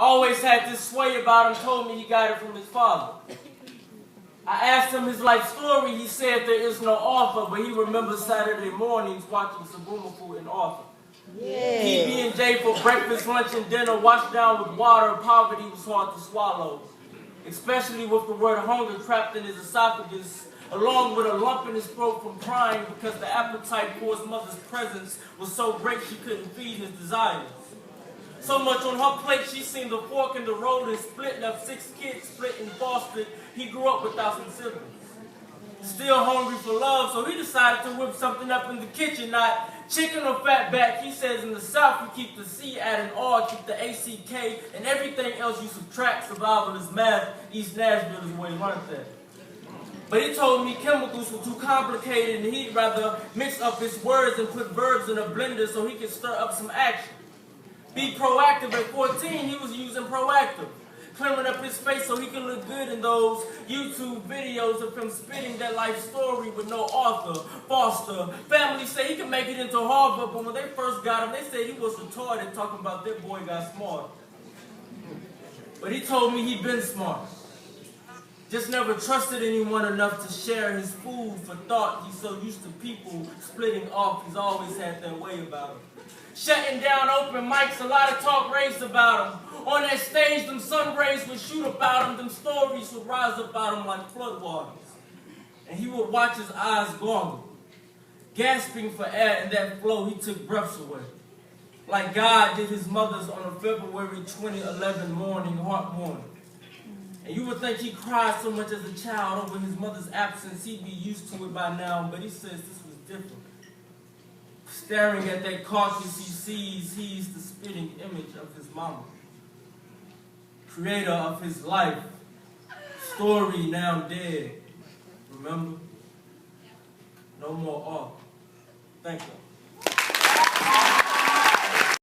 Always had this sway about him, told me he got it from his father. I asked him his life story. He said there is no author, but he remembers Saturday mornings watching Subliminal and Author. Yeah. PB&J for breakfast, lunch, and dinner, washed down with water. Poverty was hard to swallow, especially with the word hunger trapped in his esophagus, along with a lump in his throat from crying because the appetite for his mother's presence was so great she couldn't feed his desires. So much on her plate, she seen the fork in the road and split, left 6 kids split and fostered. He grew up without some siblings. Still hungry for love, so he decided to whip something up in the kitchen, not chicken or fat back. He says in the South, you keep the C at an R, keep the ACK, and everything else you subtract. Survival is math. East Nashville is where he learned that. But he told me chemicals were too complicated and he'd rather mix up his words and put verbs in a blender so he could stir up some action. Be proactive. At 14, he was using Proactive, clearing up his face so he could look good in those YouTube videos of him spitting that life story with no author, foster. Family say he could make it into Harvard, but when they first got him, they said he was retarded, talking about that boy got smart. But he told me he'd been smart. Just never trusted anyone enough to share his food for thought. He's so used to people splitting off, he's always had that way about him. Shutting down open mics, a lot of talk race about him. On that stage, them sun rays would shoot about him, them stories would rise about him like floodwaters. And he would watch his eyes gargle, gasping for air, in that flow he took breaths away. Like God did his mother's on a February 2011 morning, heart morning. And you would think he cried so much as a child over his mother's absence, he'd be used to it by now, but he says this was different. Staring at that carcass he sees, he's the spitting image of his mama. Creator of his life, story now dead. Remember? No more art. Thank you.